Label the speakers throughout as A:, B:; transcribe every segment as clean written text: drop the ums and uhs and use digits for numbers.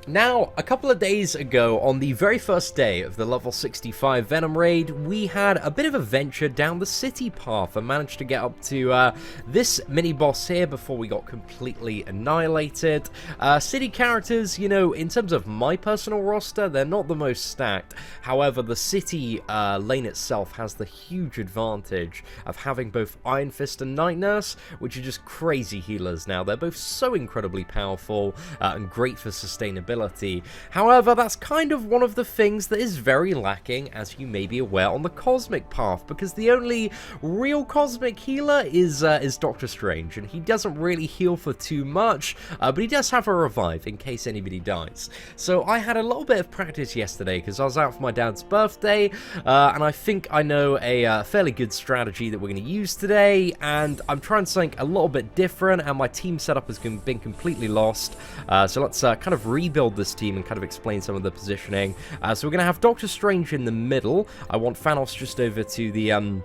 A: Now, a couple of days ago, on the very first day of the level 65 Venom raid, we had a bit of a venture down the city path and managed to get up to this mini-boss here before we got completely annihilated. City characters, you know, in terms of my personal roster, they're not the most stacked. However, the city lane itself has the huge advantage of having both Iron Fist and Night Nurse, which are just crazy healers now. They're both so incredibly powerful and great for sustainability. However, that's kind of one of the things that is very lacking, as you may be aware, on the Cosmic Path, because the only real Cosmic healer is Doctor Strange, and he doesn't really heal for too much, but he does have a revive in case anybody dies. So I had a little bit of practice yesterday, because I was out for my dad's birthday, and I think I know a fairly good strategy that we're going to use today, and I'm trying something a little bit different, and my team setup has been completely lost, so let's kind of rebuild this team and kind of explain some of the positioning. So we're going to have Doctor Strange in the middle. I want Thanos just over to the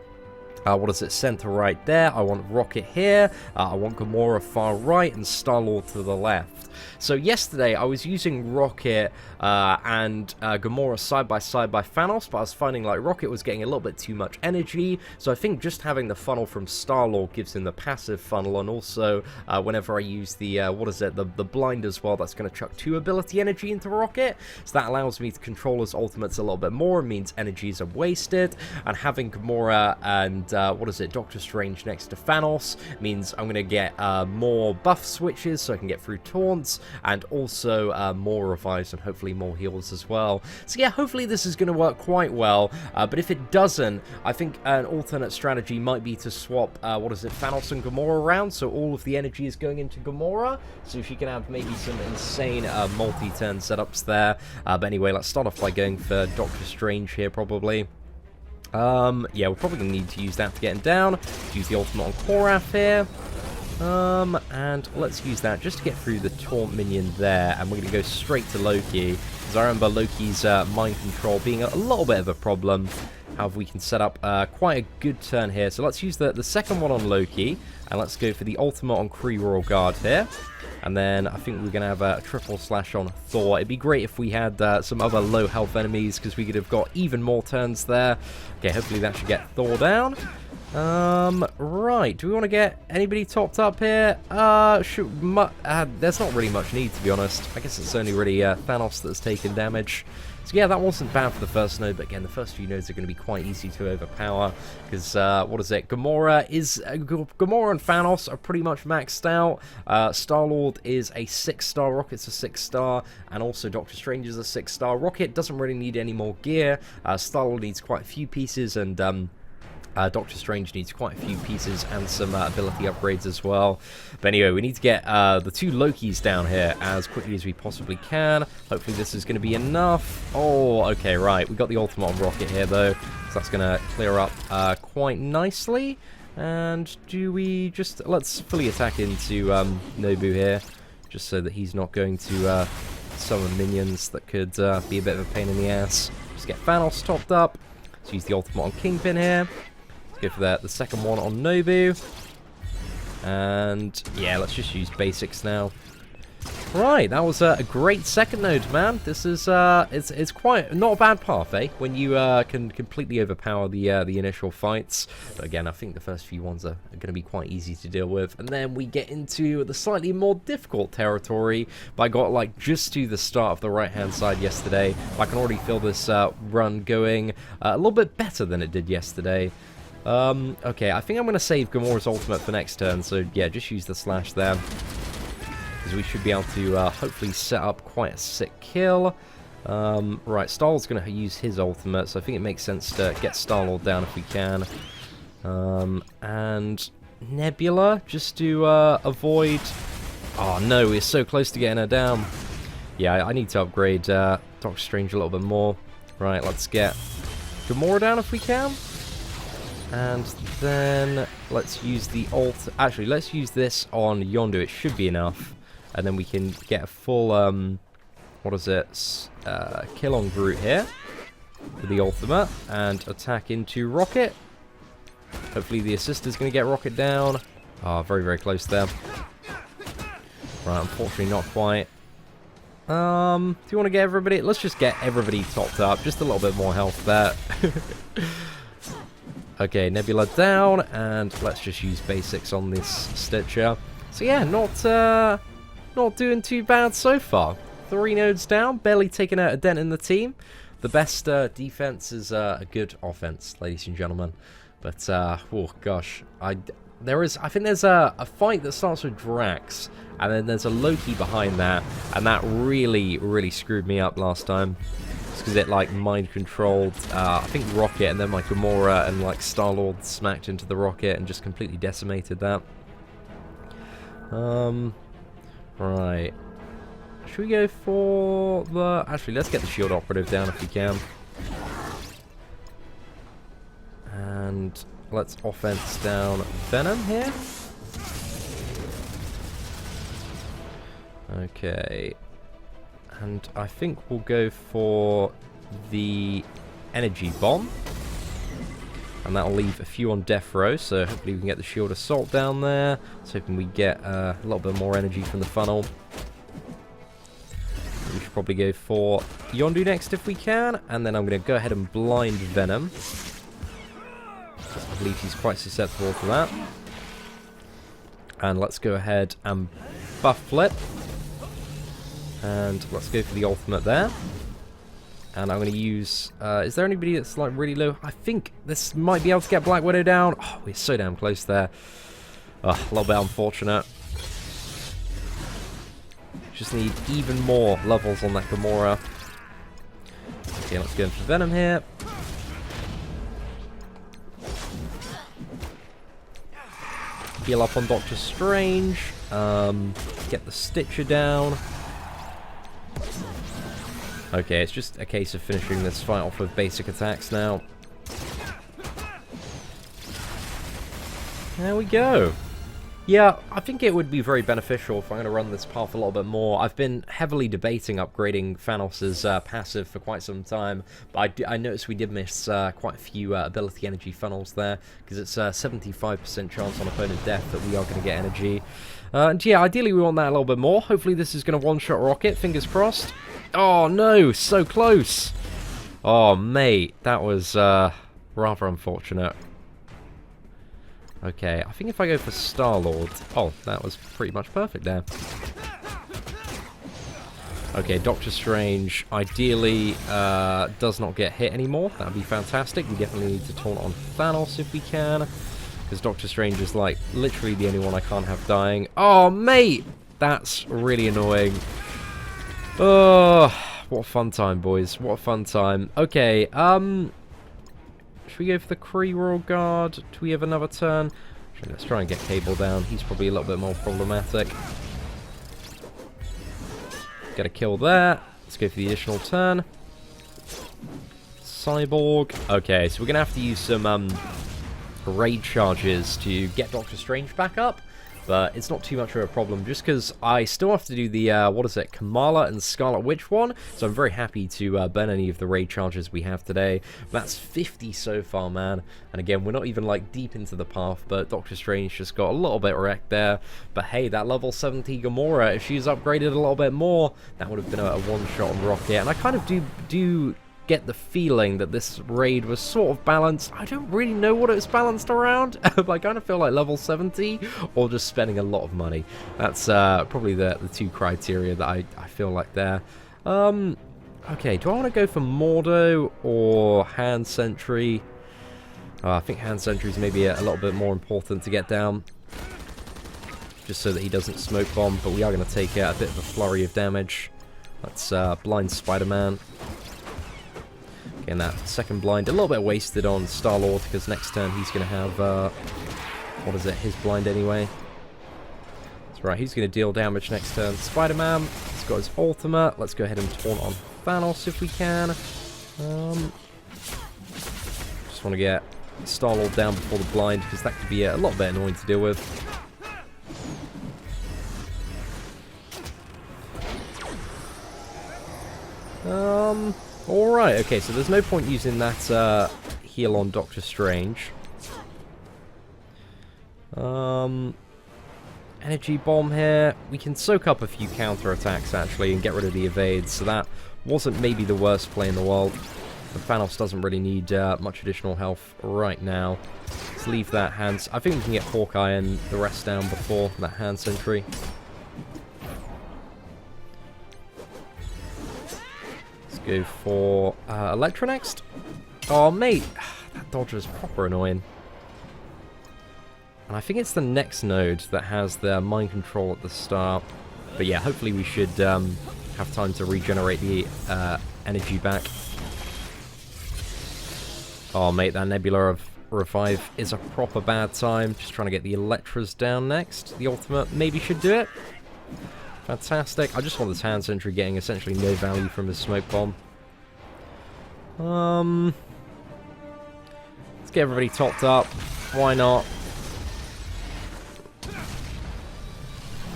A: what is it, center right there. I want Rocket here. I want Gamora far right and Star-Lord to the left. So yesterday I was using Rocket and Gamora side by Thanos, but I was finding like Rocket was getting a little bit too much energy, so I think just having the funnel from Star-Lord gives him the passive funnel, and also whenever I use the, the blind as well, that's going to chuck 2 ability energy into Rocket, so that allows me to control his ultimates a little bit more, means energies are wasted, and having Gamora and, Doctor Strange next to Thanos means I'm going to get more buff switches so I can get through taunts, and also more revives and hopefully more heals as well. So yeah, hopefully this is going to work quite well, but if it doesn't, I think an alternate strategy might be to swap, Thanos and Gamora around, so all of the energy is going into Gamora, so she can have maybe some insane multi-turn setups there. But anyway, let's start off by going for Doctor Strange here, probably. Yeah, we're probably going to need to use that to get him down. Use the ultimate on Korath here. And let's use that just to get through the taunt minion there, and we're going to go straight to Loki, because I remember Loki's mind control being a little bit of a problem. However, we can set up quite a good turn here, so let's use the second one on Loki, and let's go for the ultimate on Kree Royal Guard here. And then I think we're going to have a triple slash on Thor. It'd be great if we had some other low health enemies, because we could have got even more turns there. Okay, hopefully that should get Thor down. Right, do we want to get anybody topped up here? There's not really much need, to be honest. I guess it's only really Thanos that's taken damage. So yeah, that wasn't bad for the first node, but again, the first few nodes are going to be quite easy to overpower, because, Gamora and Thanos are pretty much maxed out. Star-Lord is a 6-star, Rocket's a 6-star, and also Doctor Strange is a 6-star. Rocket doesn't really need any more gear. Star-Lord needs quite a few pieces, and, Doctor Strange needs quite a few pieces and some ability upgrades as well. But anyway, we need to get the 2 Lokis down here as quickly as we possibly can. Hopefully this is going to be enough. Oh, okay, right. We got the ultimate on Rocket here, though, so that's going to clear up quite nicely. And do we just... let's fully attack into Nobu here, just so that he's not going to summon minions that could be a bit of a pain in the ass. Just get Thanos topped up. Let's use the ultimate on Kingpin here. Go for the second one on Nobu. And yeah, let's just use basics now. Right, that was a great second node, man. This is it's quite not a bad path, eh? When you can completely overpower the initial fights. But again, I think the first few ones are going to be quite easy to deal with, and then we get into the slightly more difficult territory. But I got like just to the start of the right-hand side yesterday. I can already feel this run going a little bit better than it did yesterday. Okay, I think I'm going to save Gamora's ultimate for next turn, so yeah, just use the slash there. Because we should be able to hopefully set up quite a sick kill. Right, Star-Lord's going to use his ultimate, so I think it makes sense to get Star-Lord down if we can. And Nebula, just to avoid... Oh no, we're so close to getting her down. Yeah, I need to upgrade Doctor Strange a little bit more. Right, let's get Gamora down if we can. And then let's use the ult. Actually, let's use this on Yondu. It should be enough. And then we can get a full, kill on Groot here with the ultimate and attack into Rocket. Hopefully the assist is going to get Rocket down. Ah, very, very close there. Right, unfortunately not quite. Do you want to get everybody? Let's just get everybody topped up. Just a little bit more health there. Okay, Nebula down, and let's just use basics on this Stitcher. So yeah, not doing too bad so far. 3 nodes down, barely taking out a dent in the team. The best defense is a good offense, ladies and gentlemen. But oh gosh, I think there's a fight that starts with Drax, and then there's a Loki behind that, and that really screwed me up last time. Because it like mind controlled, I think Rocket, and then like Gamora and like Star-Lord smacked into the rocket and just completely decimated that. Right. Should we go for the... Actually, let's get the shield operative down if we can. And let's offense down Venom here. Okay. And I think we'll go for the energy bomb. And that'll leave a few on death row, so hopefully we can get the shield assault down there. Let's hoping we get a little bit more energy from the funnel. We should probably go for Yondu next if we can. And then I'm going to go ahead and blind Venom. I believe he's quite susceptible to that. And let's go ahead and buff flip. And let's go for the ultimate there. And I'm going to use... is there anybody that's like really low? I think this might be able to get Black Widow down. Oh, we're so damn close there. A little bit unfortunate. Just need even more levels on that Gamora. Okay, let's go in for Venom here. Heal up on Doctor Strange. Get the Stitcher down. Okay, it's just a case of finishing this fight off with basic attacks now. There we go. Yeah, I think it would be very beneficial if I'm going to run this path a little bit more. I've been heavily debating upgrading Thanos' passive for quite some time, but I noticed we did miss quite a few ability energy funnels there, because it's a 75% chance on opponent death that we are going to get energy. And yeah, ideally we want that a little bit more. Hopefully this is going to one-shot Rocket, fingers crossed. Oh no, so close! Oh mate, that was rather unfortunate. Okay, I think if I go for Star-Lord... Oh, that was pretty much perfect there. Okay, Doctor Strange ideally does not get hit anymore. That would be fantastic. We definitely need to taunt on Thanos if we can. Because Doctor Strange is, like, literally the only one I can't have dying. Oh, mate! That's really annoying. Oh, what a fun time, boys. What a fun time. Okay, should we go for the Kree Royal Guard? Do we have another turn? Let's try and get Cable down. He's probably a little bit more problematic. Get a kill there. Let's go for the additional turn. Cyborg. Okay, so we're going to have to use some raid charges to get Doctor Strange back up. But it's not too much of a problem, just because I still have to do the, what is it, Kamala and Scarlet Witch one. So I'm very happy to burn any of the raid charges we have today. That's 50 so far, man. And again, we're not even, like, deep into the path, but Doctor Strange just got a little bit wrecked there. But hey, that level 70 Gamora, if she's upgraded a little bit more, that would have been a one-shot on Rocket. And I kind of do get the feeling that this raid was sort of balanced. I don't really know what it was balanced around, but I kind of feel like level 70 or just spending a lot of money. That's probably the two criteria that I feel like there. Okay, do I want to go for Mordo or Hand Sentry? I think Hand Sentry is maybe a little bit more important to get down, just so that he doesn't smoke bomb, but we are going to take a bit of a flurry of damage. Let's blind Spider-Man. And that second blind, a little bit wasted on Star-Lord, because next turn he's going to have, what is it, his blind anyway. That's right, he's going to deal damage next turn. Spider-Man, he's got his ultimate. Let's go ahead and taunt on Thanos if we can. Just want to get Star-Lord down before the blind, because that could be a little bit annoying to deal with. Alright, okay, so there's no point using that heal on Doctor Strange. energy bomb here. We can soak up a few counter-attacks, actually, and get rid of the evades, so that wasn't maybe the worst play in the world. But Thanos doesn't really need much additional health right now. Let's leave that hands. I think we can get Hawkeye and the rest down before that hand sentry. Let's go for Electra next. Oh, mate. That dodge is proper annoying. And I think it's the next node that has the mind control at the start. But yeah, hopefully we should have time to regenerate the energy back. Oh, mate, that Nebula of Revive is a proper bad time. Just trying to get the Electras down next. The ultimate maybe should do it. Fantastic. I just want this hand sentry getting essentially no value from his smoke bomb. Let's get everybody topped up. Why not?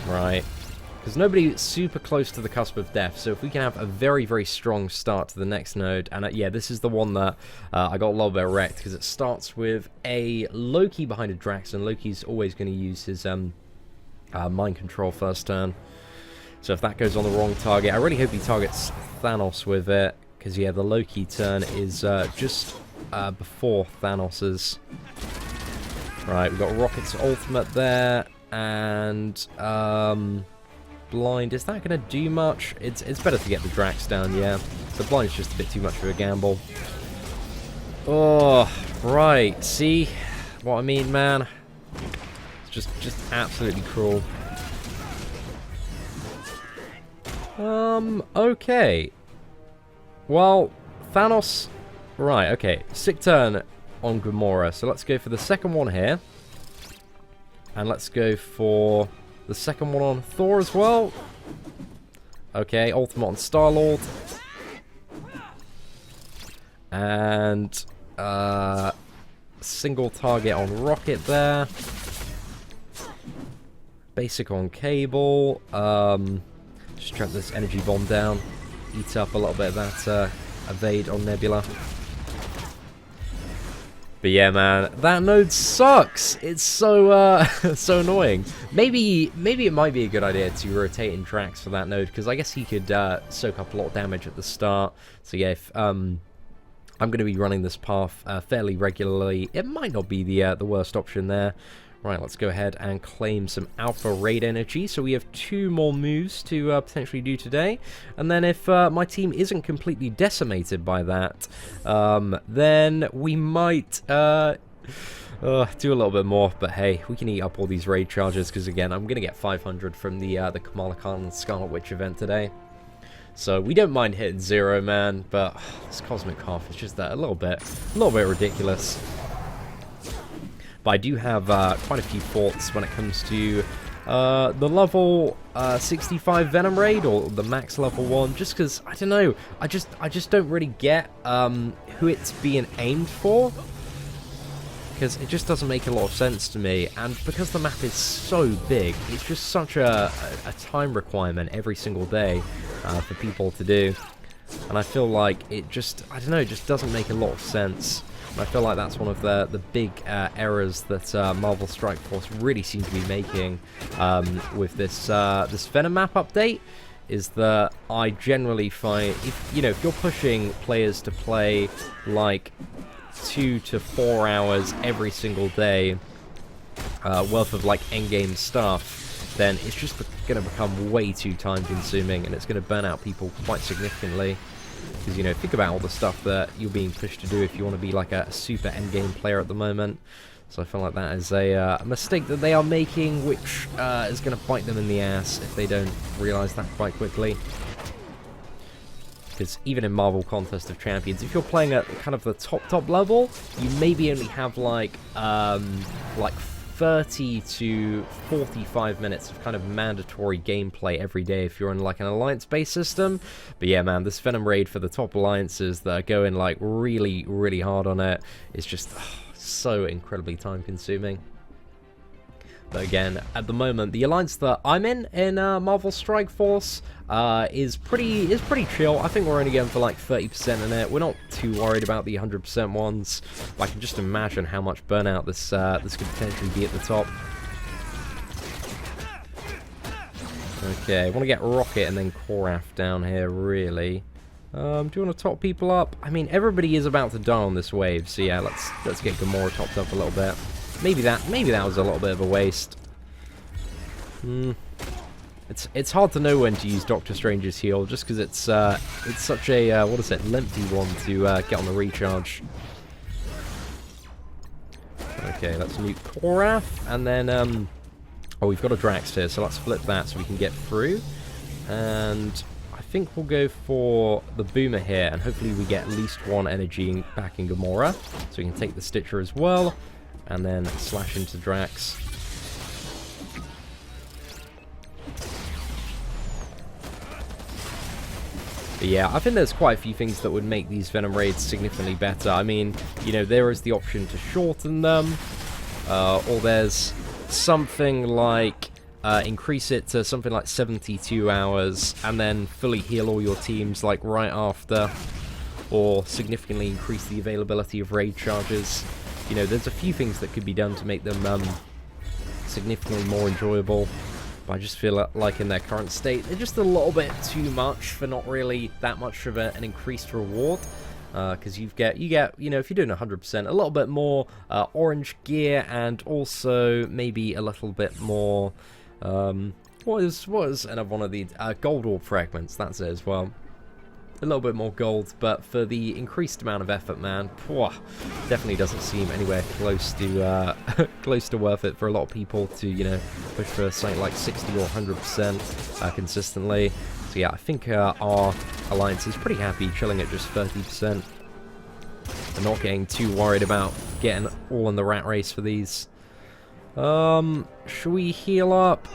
A: Right. Because nobody's super close to the cusp of death, so if we can have a very, very strong start to the next node, and yeah, this is the one that I got a little bit wrecked, because it starts with a Loki behind a Drax, and Loki's always going to use his mind control first turn. So if that goes on the wrong target, I really hope he targets Thanos with it, because yeah, the Loki turn is just before Thanos's. Right, we've got Rocket's ultimate there, and blind, is that going to do much? It's better to get the Drax down, yeah. The blind's just a bit too much of a gamble. Oh, right, see what I mean, man? It's just absolutely cruel. Okay. Well, Thanos, right, okay. Sick turn on Gamora, so let's go for the second one here. And let's go for the second one on Thor as well. Okay, ultimate on Star-Lord. And single target on Rocket there. Basic on Cable. Just trap this energy bomb down. Eat up a little bit of that evade on Nebula. But yeah, man, that node sucks. It's so so annoying. Maybe it might be a good idea to rotate in Drax for that node, because I guess he could soak up a lot of damage at the start. So yeah, if I'm going to be running this path fairly regularly, it might not be the worst option there. Right, let's go ahead and claim some Alpha Raid energy. So we have 2 more moves to potentially do today. And then if my team isn't completely decimated by that, then we might do a little bit more. But hey, we can eat up all these raid charges, because again, I'm going to get 500 from the Kamala Khan and Scarlet Witch event today. So we don't mind hitting 0, man. But this Cosmic Cough is just a little bit ridiculous. But I do have quite a few thoughts when it comes to the level 65 Venom raid, or the max level 1, just because, I don't know, I just don't really get who it's being aimed for, because it just doesn't make a lot of sense to me, and because the map is so big, it's just such a time requirement every single day for people to do, and I feel like it just, I don't know, it just doesn't make a lot of sense. I feel like that's one of the big errors that Marvel Strike Force really seem to be making with this this Venom map update, is that I generally find, if you're pushing players to play like 2 to 4 hours every single day worth of like endgame stuff, then it's just going to become way too time consuming, and it's going to burn out people quite significantly. Because, think about all the stuff that you're being pushed to do if you want to be like a super endgame player at the moment. So I feel like that is a mistake that they are making, which is going to bite them in the ass if they don't realise that quite quickly. Because even in Marvel Contest of Champions, if you're playing at kind of the top level, you maybe only have like 30 to 45 minutes of kind of mandatory gameplay every day if you're in like an alliance-based system. But yeah, man, this Venom raid for the top alliances that are going like really, really hard on it is just so incredibly time-consuming. But again, at the moment, the alliance that I'm in Marvel Strike Force is pretty chill. I think we're only going for like 30% in it. We're not too worried about the 100% ones. But I can just imagine how much burnout this could potentially be at the top. Okay, I want to get Rocket and then Korath down here, really. Do you want to top people up? I mean, everybody is about to die on this wave, so yeah, let's get Gamora topped up a little bit. Maybe that was a little bit of a waste. It's hard to know when to use Doctor Strange's heal, just because it's such a lengthy one to get on the recharge. Okay, let's nuke Korath, and then oh, we've got a Drax here, so let's flip that so we can get through. And I think we'll go for the Boomer here, and hopefully we get at least one energy back in Gamora, so we can take the Stitcher as well, and then slash into Drax. But yeah, I think there's quite a few things that would make these Venom raids significantly better. I mean, you know, there is the option to shorten them, or there's something like increase it to something like 72 hours and then fully heal all your teams like right after, or significantly increase the availability of raid charges. You know, there's a few things that could be done to make them significantly more enjoyable. But I just feel like in their current state, they're just a little bit too much for not really that much of an increased reward. Because you get, you know, if you're doing 100%, a little bit more orange gear, and also maybe a little bit more, what is another one of the gold orb fragments, that's it as well. A little bit more gold, but for the increased amount of effort, man, definitely doesn't seem anywhere close to close to worth it for a lot of people to, you know, push for something like 60 or 100% consistently. So yeah, I think our alliance is pretty happy chilling at just 30%. They're not getting too worried about getting all in the rat race for these. Should we heal up?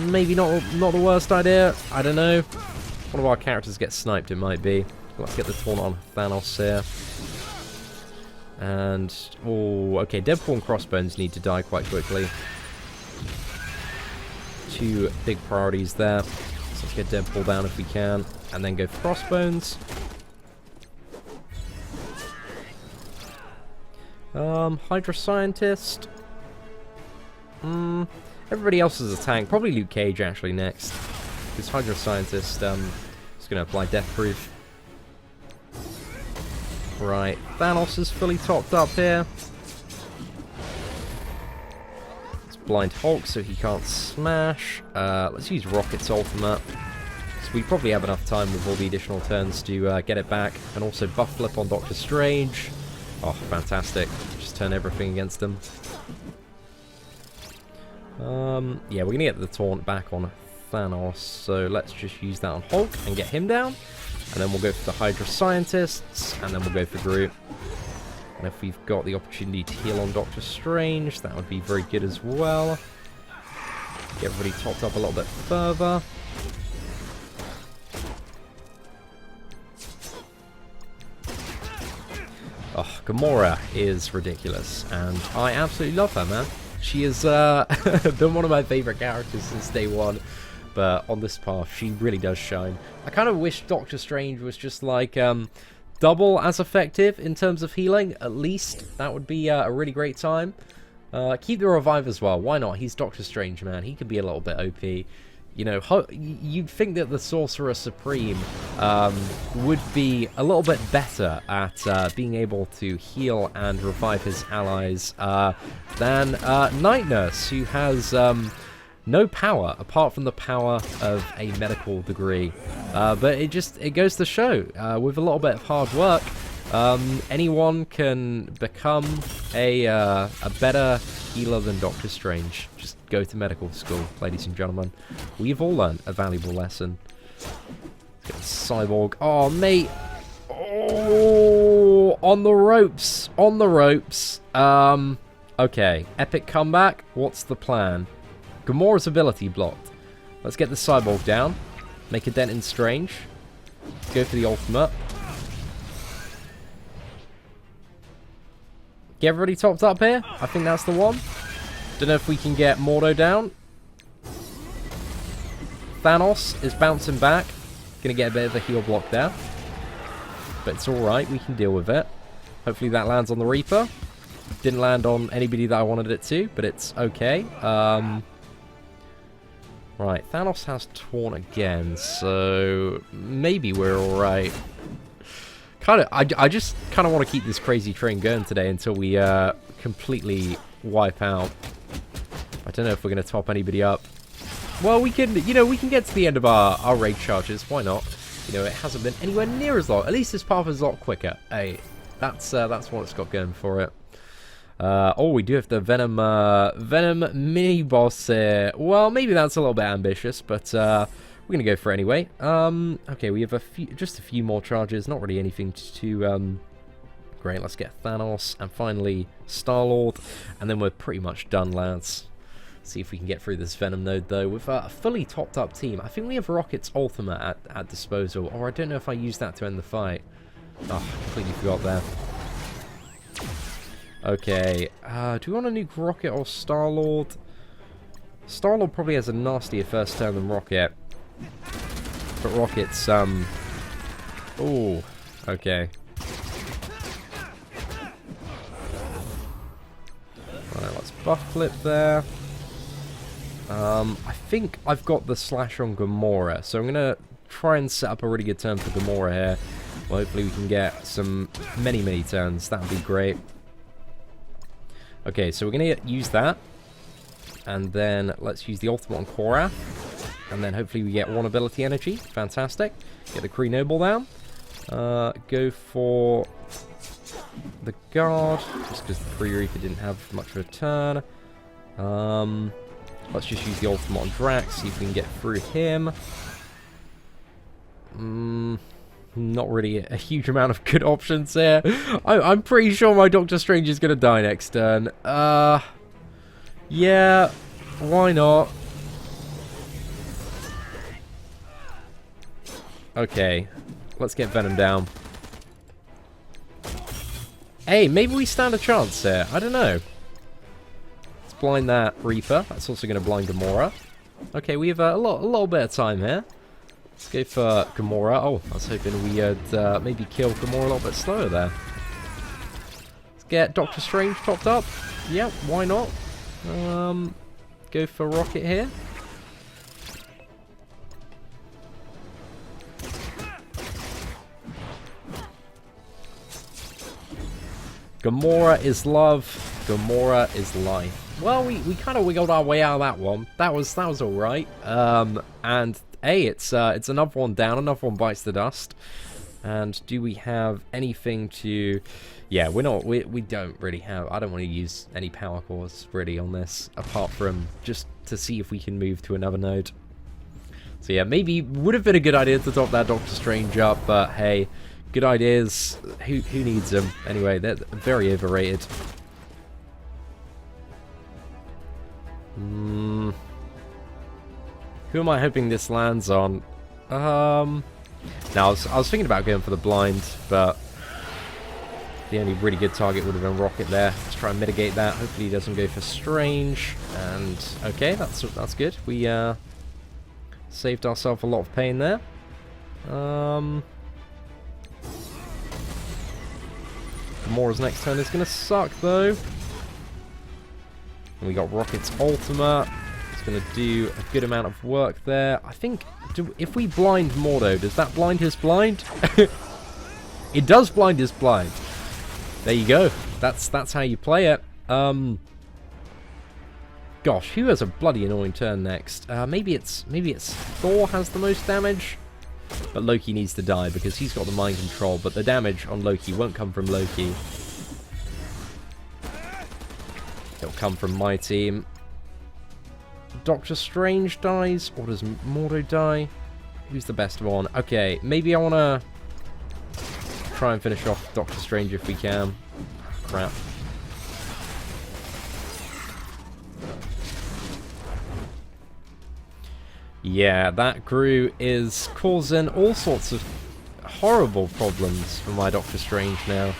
A: Maybe not the worst idea. I don't know. One of our characters gets sniped, it might be. Let's get the taunt on Thanos here. And, oh, okay, Deadpool and Crossbones need to die quite quickly. Two big priorities there. So let's get Deadpool down if we can, and then go for Crossbones. Hydra Scientist. Everybody else is a tank. Probably Luke Cage, actually, next. This Hydra Scientist is going to apply Death Proof. Right, Thanos is fully topped up here. Let's blind Hulk so he can't smash. Let's use Rocket's ultimate. So we probably have enough time with all the additional turns to get it back. And also buff flip on Doctor Strange. Oh, fantastic. Just turn everything against him. Yeah, we're going to get the taunt back on Thanos, so let's just use that on Hulk and get him down, and then we'll go for the Hydra Scientists, and then we'll go for Groot. And if we've got the opportunity to heal on Doctor Strange, that would be very good as well. Get everybody topped up a little bit further. Oh, Gamora is ridiculous, and I absolutely love her, man. She has been one of my favourite characters since day one. But on this path, she really does shine. I kind of wish Doctor Strange was just like double as effective in terms of healing, at least. That would be a really great time. Keep the revive as well. Why not? He's Doctor Strange, man. He could be a little bit OP. You know, you'd think that the Sorcerer Supreme would be a little bit better at being able to heal and revive his allies than Night Nurse, who has no power apart from the power of a medical degree. But it goes to show, with a little bit of hard work, anyone can become a better healer than Doctor Strange. Just go to medical school, ladies and gentlemen. We've all learned a valuable lesson. Let's get Cyborg. Oh, mate. Oh, on the ropes. On the ropes. Okay. Epic comeback. What's the plan? Gamora's ability blocked. Let's get the Cyborg down. Make a dent in Strange. Go for the ultimate. Get everybody topped up here. I think that's the one. Don't know if we can get Mordo down. Thanos is bouncing back. Gonna get a bit of a heal block there. But it's alright, we can deal with it. Hopefully that lands on the Reaper. Didn't land on anybody that I wanted it to, but it's okay. Right, Thanos has torn again, so maybe we're alright. I just kind of want to keep this crazy train going today until we completely wipe out. I don't know if we're going to top anybody up. Well, we can, we can get to the end of our raid charges. Why not? It hasn't been anywhere near as long. At least this path is a lot quicker. Hey, that's what it's got going for it. Oh, we do have the Venom mini boss here. Well, maybe that's a little bit ambitious, but we're gonna go for it anyway. Okay, we have just a few more charges. Not really anything too great. Let's get Thanos and finally Star-Lord, and then we're pretty much done, lads. See if we can get through this Venom node, though, with a fully topped up team. I think we have Rocket's ultimate at disposal, or I don't know if I used that to end the fight. Oh, completely forgot there. Okay, do we want to nuke Rocket or Star-Lord? Star-Lord probably has a nastier first turn than Rocket. But Rocket's, oh, okay. Alright, let's buff flip there. I think I've got the slash on Gamora, so I'm going to try and set up a really good turn for Gamora here. Well, hopefully we can get some many turns. That would be great. Okay, so we're going to use that. And then let's use the ultimate on Korath. And then hopefully we get one ability energy. Fantastic. Get the Kree Noble down. Go for the guard, just because the Kree Reaper didn't have much of a turn. Let's just use the ultimate on Drax, see if we can get through him. Not really a huge amount of good options here. I'm pretty sure my Doctor Strange is going to die next turn. Yeah, why not? Okay, let's get Venom down. Hey, maybe we stand a chance here. I don't know. Let's blind that Reaper. That's also going to blind Gamora. Okay, we have a little bit of time here. Let's go for Gamora. Oh, I was hoping we had maybe kill Gamora a little bit slower there. Let's get Doctor Strange topped up. Yep, why not? Go for Rocket here. Gamora is love. Gamora is life. Well, we kind of wiggled our way out of that one. That was all right. And hey, it's another one down. Another one bites the dust. And do we have anything to? Yeah, we don't really have. I don't want to use any power cores really on this, apart from just to see if we can move to another node. So yeah, maybe would have been a good idea to top that Doctor Strange up, but hey. Good ideas. Who needs them? Anyway, they're very overrated. Who am I hoping this lands on? Now I was thinking about going for the blind, but the only really good target would have been Rocket there. Let's try and mitigate that. Hopefully he doesn't go for Strange. And okay, that's good. We saved ourselves a lot of pain there. Gamora's next turn is going to suck, though. And we got Rocket's ultimate. It's going to do a good amount of work there. I think, if we blind Mordo, does that blind his blind? It does blind his blind. There you go. That's how you play it. Gosh, who has a bloody annoying turn next? Maybe it's Thor has the most damage. But Loki needs to die because he's got the mind control, but the damage on Loki won't come from Loki. It'll come from my team. Doctor Strange dies, or does Mordo die? Who's the best one? Okay, maybe I want to try and finish off Doctor Strange if we can. Crap. Yeah, that Gru is causing all sorts of horrible problems for my Doctor Strange now.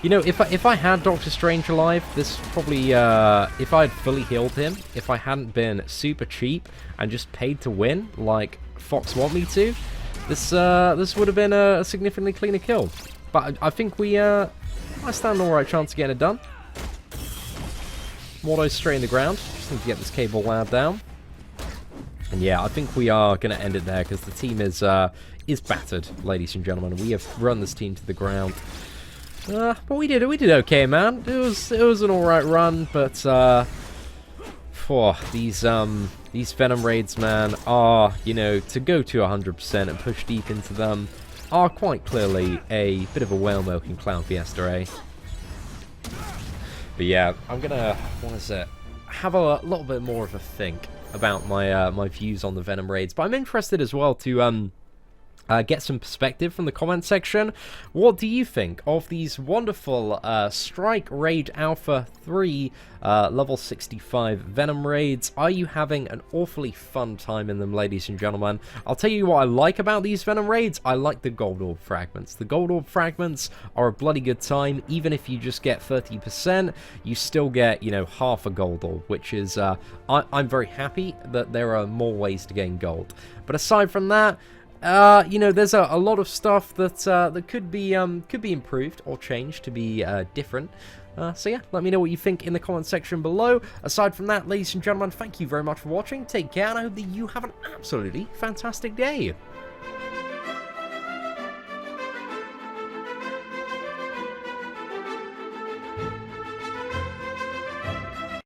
A: You know, if I had Doctor Strange alive, this probably, if I had fully healed him, if I hadn't been super cheap and just paid to win, like Fox want me to, this would have been a significantly cleaner kill. But I think I stand an alright chance of getting it done. Mordo's straight in the ground. Just need to get this cable lad down. And yeah, I think we are going to end it there because the team is battered, ladies and gentlemen. We have run this team to the ground. But we did okay, man. It was an alright run, but for these Venom raids, man, are, you know, to go to 100% and push deep into them are quite clearly a bit of a whale milking clown fiesta, eh? But yeah, I'm gonna, have a little bit more of a think about my my views on the Venom raids, but I'm interested as well to get some perspective from the comment section. What do you think of these wonderful Strike Raid Alpha 3 level 65 Venom raids? Are you having an awfully fun time in them, ladies and gentlemen? I'll tell you what I like about these Venom raids. I like the Gold Orb fragments. The Gold Orb fragments are a bloody good time. Even if you just get 30%, you still get, you know, half a Gold Orb, which is, I'm very happy that there are more ways to gain gold. But aside from that, you know, there's a lot of stuff that that could be improved or changed to be different. So yeah, let me know what you think in the comment section below. Aside from that, ladies and gentlemen, thank you very much for watching. Take care, and I hope that you have an absolutely fantastic day.